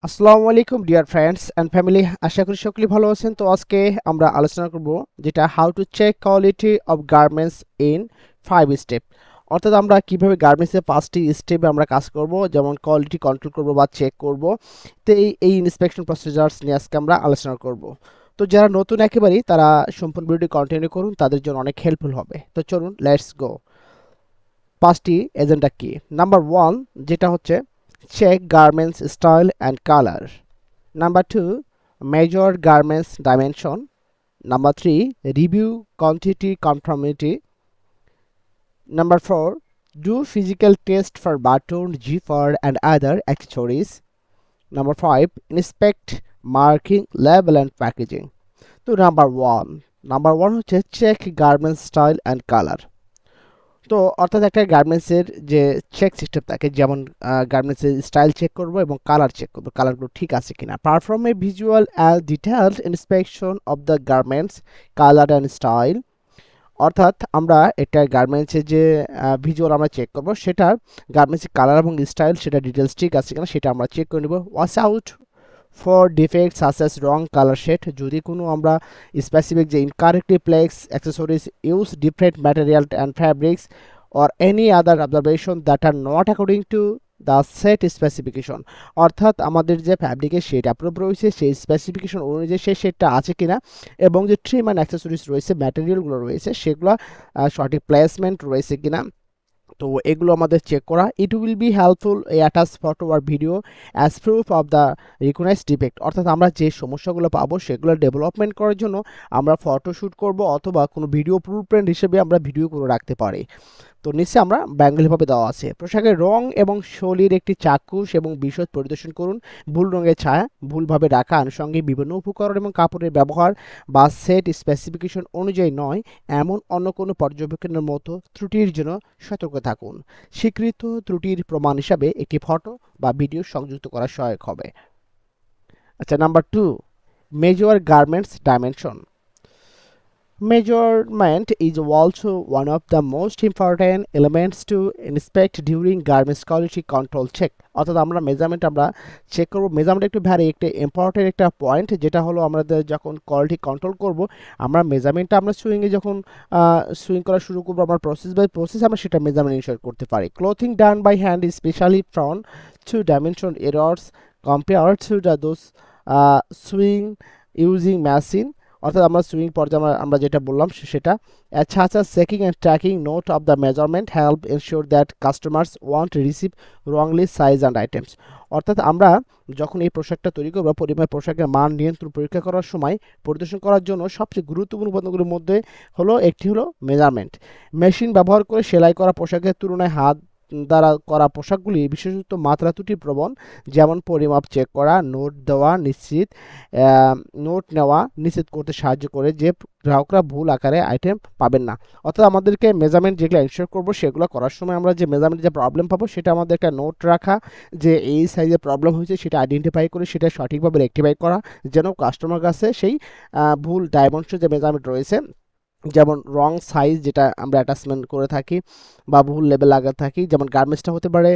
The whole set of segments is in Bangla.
আসসালামু আলাইকুম ডিয়ার ফ্রেন্ডস অ্যান্ড ফ্যামিলি, আশা করি সকলেই ভালো আছেন। তো আজকে আমরা আলোচনা করব যেটা how to check quality of garments in 5 step. অর্থাৎ আমরা কিভাবে গার্মেন্টসের 5টি স্টেপে আমরা কাজ করব, যেমন কোয়ালিটি কন্ট্রোল করব বা চেক করব। তো এই ইন্সপেকশন প্রসিজার্স নিয়ে আজকে আমরা আলোচনা করব। তো যারা নতুন একেবারেই তারা সম্পূর্ণ ভিডিওটি কন্টিনিউ করুন, তাদের জন্য অনেক হেল্পফুল হবে। তো চলুন লেটস গো। 5টি এজেন্ডা কি? নাম্বার 1 যেটা হচ্ছে check garments style and color. Number 2, measure garments dimension. Number 3, review quantity conformity. Number 4, do physical test for button, zipper and other accessories. Number 5, inspect marking, label and packaging. তো নাম্বার ওয়ান হচ্ছে check garments style and colour. তো অর্থাৎ একটা গার্মেন্টসের যে চেক সিস্টেম থাকে, যেমন গার্মেন্টসের স্টাইল চেক করব এবং কালার চেক করব, কালারগুলো ঠিক আছে কিনা। Perform A visual and detailed inspection of the garments colour and style. অর্থাৎ আমরা এটা গার্মেন্টসের যে ভিজুয়াল আমরা চেক করব, সেটার গার্মেন্টসের কালার এবং স্টাইল সেটা ডিটেলস ঠিক আছে কিনা সেটা আমরা চেক করে নেব। Watch out for defect such as wrong colour shade. যদি কোনো আমরা স্পেসিফিক যে incorrectly placed accessories use different material and fabrics or any other observation that are not according to the set specification। অর্থাৎ আমাদের যে ফ্যাব্রিকের শেড অ্যাপ্রুভ রয়েছে সেই স্পেসিফিকেশন অনুযায়ী সেই শেডটা আছে কিনা, এবং যে ট্রিম অ্যান্ড অ্যাক্সেসরিজ রয়েছে, ম্যাটেরিয়ালগুলো রয়েছে, সেগুলো সঠিক প্লেসমেন্ট রয়েছে কিনা। তো এগুলো আমাদের চেক করা। It will be helpful attach photo আর video as proof of the recognised defect. অর্থাৎ আমরা যে সমস্যাগুলো পাবো সেগুলো ডেভেলপমেন্ট করার জন্য আমরা ফটো শ্যুট করব, অথবা কোনো ভিডিও ব্লুপ্রিন্ট হিসেবে আমরা ভিডিও করে রাখতে পারি। তো নিচে আমরা বেঙ্গলিভাবে দেওয়া আছে। পোশাকের রং এবং শৈলীর একটি চাক্ষুষ এবং বিশদ পরিদর্শন করুন। ভুল রঙের ছায়া, ভুলভাবে রাখা আনুষঙ্গিক বিভিন্ন উপকরণ এবং কাপড়ের ব্যবহার বা সেট স্পেসিফিকেশন অনুযায়ী নয় এমন অন্য কোনো পর্যবেক্ষণের মতো ত্রুটির জন্য সতর্ক থাকুন। স্বীকৃত ত্রুটির প্রমাণ হিসাবে একটি ফটো বা ভিডিও সংযুক্ত করা সহায়ক হবে। আচ্ছা, number 2, major garments dimension. Measurement is also one of the most important elements to inspect during garments quality control check। অর্থাৎ আমরা মেজারমেন্ট আমরা চেক করব। মেজারমেন্ট একটু ভ্যারি একটা ইম্পর্টেন্ট একটা পয়েন্ট, যেটা হলো আমাদের যখন কোয়ালিটি কন্ট্রোল করব, আমরা মেজারমেন্টটা আমরা সুইংয়ে যখন সুইং করা শুরু করবো, আমরা প্রসেস বাই প্রসেস আমরা সেটা মেজারমেন্ট ইনশিওর করতে পারি। Clothing done by hand is specially prone to dimension errors compare to the those sewing using machine. অর্থাৎ আমরা সুইং পর্যায়ে আমরা যেটা বললাম সেটা। such as checking and tracking note of the measurement help ensure that customers won't receive wrongly size and items। অর্থাৎ আমরা যখন এই পোশাকটা তৈরি করবো, পোশাকের মান নিয়ন্ত্রণ পরীক্ষা করার সময় পরিদর্শন করার জন্য সবচেয়ে গুরুত্বপূর্ণ উপাদানগুলোর মধ্যে একটি হলো মেজারমেন্ট। মেশিন ব্যবহার করে সেলাই করা পোশাকের তুলনায় হাত দ্বারা করা পোশাকগুলি বিশেষত মাত্রা ত্রুটি প্রবণ, যেমন পরিমাপ চেক করা, নোট নেওয়া নিশ্চিত করতে সাহায্য করে যে গ্রাহকরা ভুল আকারে আইটেম পাবেন না। অর্থাৎ আমাদেরকে মেজারমেন্ট যেগুলো এনশিওর করবো সেগুলো করার সময় আমরা যে মেজারমেন্ট যে প্রবলেম পাবো সেটা আমাদের একটা নোট রাখা, যে এই সাইজে প্রবলেম হয়েছে সেটা আইডেন্টিফাই করে সেটা সঠিকভাবে রেকটিফাই করা, যেন কাস্টমার কাছে সেই ভুল ডাইমেনশন যে মেজারমেন্ট রয়েছে, যেমন রং সাইজ যেটা আমরা অ্যাটাচমেন্ট করে থাকি বা ভুল লেভেল লাগাতে থাকি, যেমন গার্মেন্টসটা হতে পারে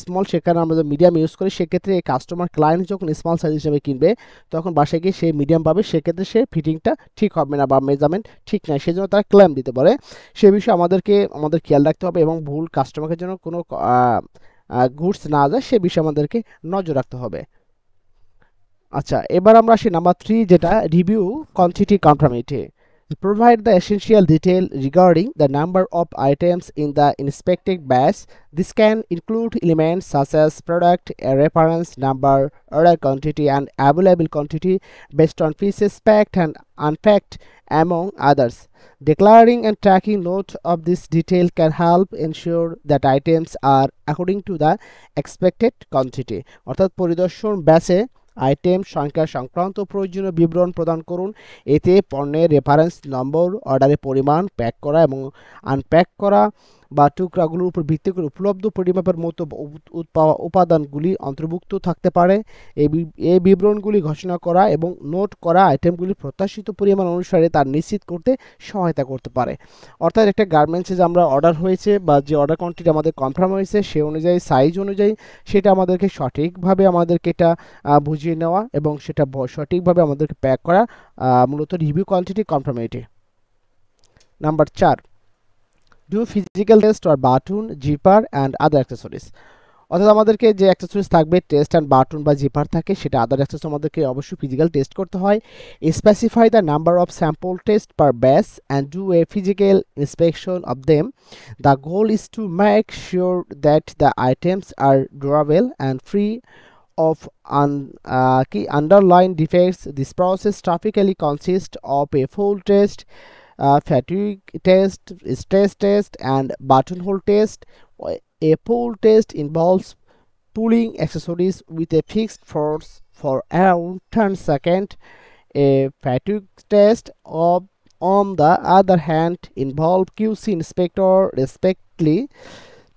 স্মল, সেখানে আমরা যদি মিডিয়াম ইউজ করি, সেক্ষেত্রে এই কাস্টমার ক্লায়েন্ট যখন স্মল সাইজ হিসেবে কিনবে তখন বাসায় গিয়ে সে মিডিয়াম পাবে, সেক্ষেত্রে সে ফিটিংটা ঠিক হবে না বা মেজারমেন্ট ঠিক নাই, সেজন্য তারা ক্লেম দিতে পারে। সে বিষয়ে আমাদের খেয়াল রাখতে হবে, এবং ভুল কাস্টমারের জন্য কোনো গুডস না যায় সে বিষয়ে আমাদেরকে নজর রাখতে হবে। আচ্ছা, এবার আমরা আসি নাম্বার 3, যেটা review quantity conformity. Provide the essential detail regarding the number of items in the inspected batch. This can include elements such as product reference number, order quantity and available quantity based on pieces packed and unpacked, among others. Declaring and tracking note of this detail can help ensure that items are according to the expected quantity। অর্থাৎ পরিদর্শন ব্যাচে আইটেম সংখ্যা সংক্রান্ত প্রয়োজনীয় বিবরণ প্রদান করুন। এতে পণ্যের রেফারেন্স নম্বর, অর্ডারের পরিমাণ, প্যাক করা এবং আনপ্যাক করা বা টুকরাগুলোর উপর ভিত্তি করে উপলব্ধ পরিমাপের মতো উপাদানগুলি অন্তর্ভুক্ত থাকতে পারে। এই বিবরণগুলি ঘোষণা করা এবং নোট করা আইটেমগুলি প্রত্যাশিত পরিমাণ অনুসারে তার নিশ্চিত করতে সহায়তা করতে পারে। অর্থাৎ একটা গার্মেন্টসে যে আমরা অর্ডার হয়েছে বা যে অর্ডার কোয়ান্টিটি আমাদের কনফার্ম হয়েছে সে অনুযায়ী সাইজ অনুযায়ী সেটা আমাদেরকে সঠিকভাবে আমাদেরকে এটা বুঝিয়ে নেওয়া এবং সেটা সঠিকভাবে আমাদেরকে প্যাক করা, মূলত review quantity conformity. Number 4, do physical test or button, zipper and other accessories. অর্থাৎ আমাদেরকে যে অ্যাক্সেসরিজ থাকবে, টেস্ট অ্যান্ড বাটন বা জিপার থাকে, সেটা আদার অ্যাক্সেসরিজ আমাদেরকে অবশ্যই ফিজিক্যাল টেস্ট করতে হয়। Specify the number of sample test per batch and do a physical inspection of them. The goal is to make sure that the items are durable and free of underlying defects. This process typically consists of a full test, fatigue test, stress test, and buttonhole test. A pull test involves pulling accessories with a fixed force for around 10 seconds. A fatigue test, on the other hand, involves QC inspector respectively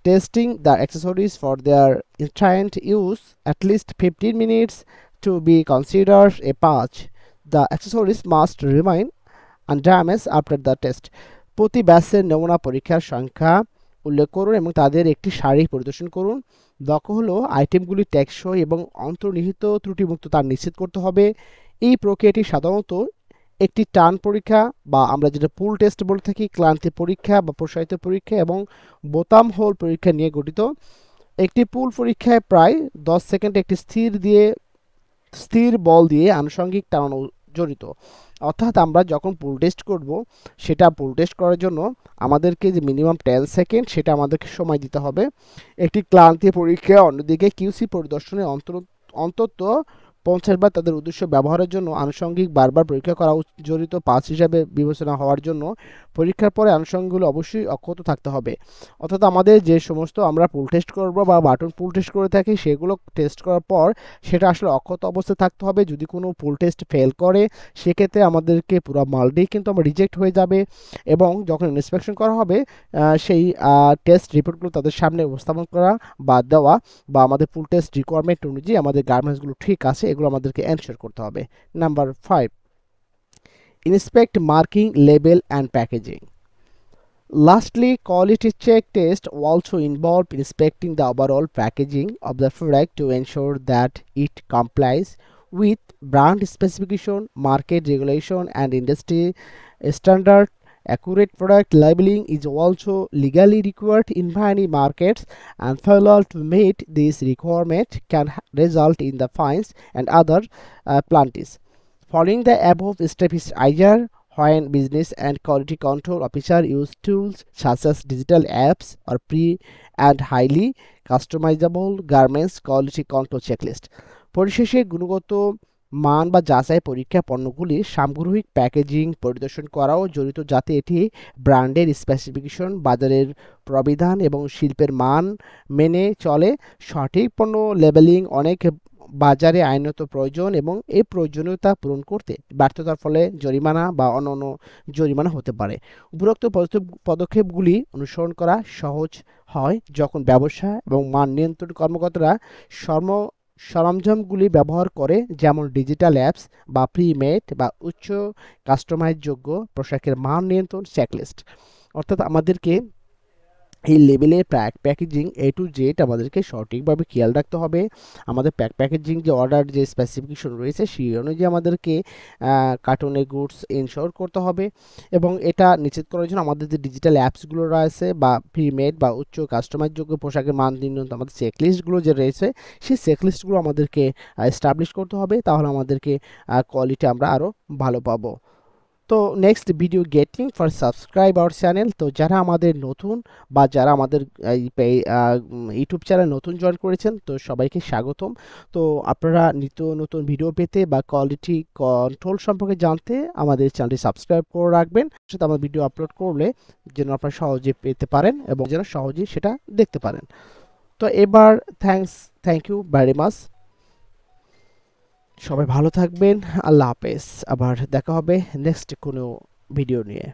testing the accessories for their intended use at least 15 minutes to be considered a patch. The accessories must remain undamaged after the test. প্রতি ব্যাচের নমুনা পরীক্ষার সংখ্যা উল্লেখ করুন এবং তাদের একটি সারি পরিদর্শন করুন। লক্ষ্য হলো আইটেমগুলি টেকসই এবং অন্তর্নিহিত ত্রুটিমুক্ত তা নিশ্চিত করতে হবে। এই প্রক্রিয়াটি সাধারণত একটি টান পরীক্ষা বা আমরা যেটা পুল টেস্ট বলে থাকি, ক্লান্তি পরীক্ষা বা প্রসারিত পরীক্ষা এবং বোতাম হোল পরীক্ষা নিয়ে গঠিত। একটি পুল পরীক্ষায় প্রায় 10 সেকেন্ড একটি স্থির বল দিয়ে আনুষঙ্গিক টানানো জড়িত। অর্থাৎ আমরা যখন পুল টেস্ট করব, সেটা পুল টেস্ট করার জন্য আমাদেরকে যে মিনিমাম 10 সেকেন্ড সেটা আমাদেরকে সময় দিতে হবে। একটি ক্লান্তি পরীক্ষা অন্যদিকে কিউসি পরিদর্শনে অন্তত 50 বার তাদের উদ্দেশ্য ব্যবহারের জন্য আনুষঙ্গিক বারবার পরীক্ষা করা জড়িত পাঁচ হিসাবে বিবেচনা হওয়ার জন্য পরীক্ষার পরে আনুষঙ্গিকগুলো অবশ্যই অক্ষত থাকতে হবে। অর্থাৎ আমাদের যে সমস্ত আমরা পুল টেস্ট করব বা বাটন পুল টেস্ট করে থাকি সেগুলো টেস্ট করার পর সেটা আসলে অক্ষত অবস্থায় থাকতে হবে। যদি কোনো পুল টেস্ট ফেল করে সেক্ষেত্রে আমাদেরকে পুরো মালটাই কিন্তু আমার রিজেক্ট হয়ে যাবে এবং যখন ইন্সপেকশন করা হবে সেই টেস্ট রিপোর্টগুলো তাদের সামনে উপস্থাপন করা বা দেওয়া বা আমাদের পুল টেস্ট রিকোয়ারমেন্ট অনুযায়ী আমাদের গার্মেন্টসগুলো ঠিক আছে এগুলো আমাদেরকে এনশিওর করতে হবে। Number 5, inspect marking, label and packaging. Lastly, quality check tests also involve inspecting the overall packaging of the product to ensure that it complies with brand specification, market regulation and industry standard. Accurate product labeling is also legally required in many markets, and failure to meet this requirement can result in the fines and other penalties. Following the above step is easier when business and quality control officer use tools such as digital apps or pre and highly customizable garments quality control checklist. পরিশেষে গুণগত মান বা যাচাই পরীক্ষা পণ্যগুলি সামগ্রিক প্যাকেজিং পরিদর্শন করাও জড়িত যাতে এটি ব্র্যান্ডের স্পেসিফিকেশন, বাজারের প্রবিধান এবং শিল্পের মান মেনে চলে। সঠিক পণ্য লেবেলিং অনেক বাজারে আইনত প্রয়োজন এবং এই প্রয়োজনীয়তা পূরণ করতে ব্যর্থতার ফলে জরিমানা বা অন্যান্য জরিমানা হতে পারে। উপরোক্ত পদক্ষেপগুলি অনুসরণ করা সহজ হয় যখন ব্যবসা এবং মান নিয়ন্ত্রণ কর্মকর্তারা সরঞ্জামগুলি ব্যবহার করে, যেমন ডিজিটাল অ্যাপস বা প্রি-মেড বা উচ্চ কাস্টমাইজযোগ্য পোশাকের মান নিয়ন্ত্রণ চেকলিস্ট। অর্থাৎ আমাদেরকে এই লেবেলের প্যাকেজিং এ টু জেড আমাদেরকে সঠিকভাবে খেয়াল রাখতে হবে। আমাদের প্যাকেজিং যে অর্ডার যে স্পেসিফিকেশন রয়েছে সেই অনুযায়ী আমাদেরকে কার্টুনে গুডস ইনশোর করতে হবে এবং এটা নিশ্চিত করার জন্য আমাদের যে ডিজিটাল অ্যাপসগুলো রয়েছে বা প্রিমেড বা উচ্চ কাস্টমাইজযোগ্য পোশাকের মান নির্ণয় আমাদের চেকলিস্টগুলো যে রয়েছে সেই চেকলিস্টগুলো আমাদেরকে এস্টাবলিশ করতে হবে, তাহলে আমাদেরকে কোয়ালিটি আমরা আরও ভালো পাবো। তো next video getting for subscribe our channel. তো যারা আমাদের নতুন বা যারা আমাদের ইউটিউব চ্যানেল নতুন জয়েন করেছেন তো সবাইকে স্বাগতম। তো আপনারা নিত্য নতুন ভিডিও পেতে বা কোয়ালিটি কন্ট্রোল সম্পর্কে জানতে আমাদের চ্যানেলটি সাবস্ক্রাইব করে রাখবেন, সেটা আমার ভিডিও আপলোড করলে যেন আপনারা সহজে পেতে পারেন এবং যেন সহজেই সেটা দেখতে পারেন। তো এবার থ্যাংক ইউ ভেরি মাচ। সবাই ভালো থাকবেন, আল্লাহ হাফেজ। আবার দেখা হবে নেক্সট কোনো ভিডিও নিয়ে।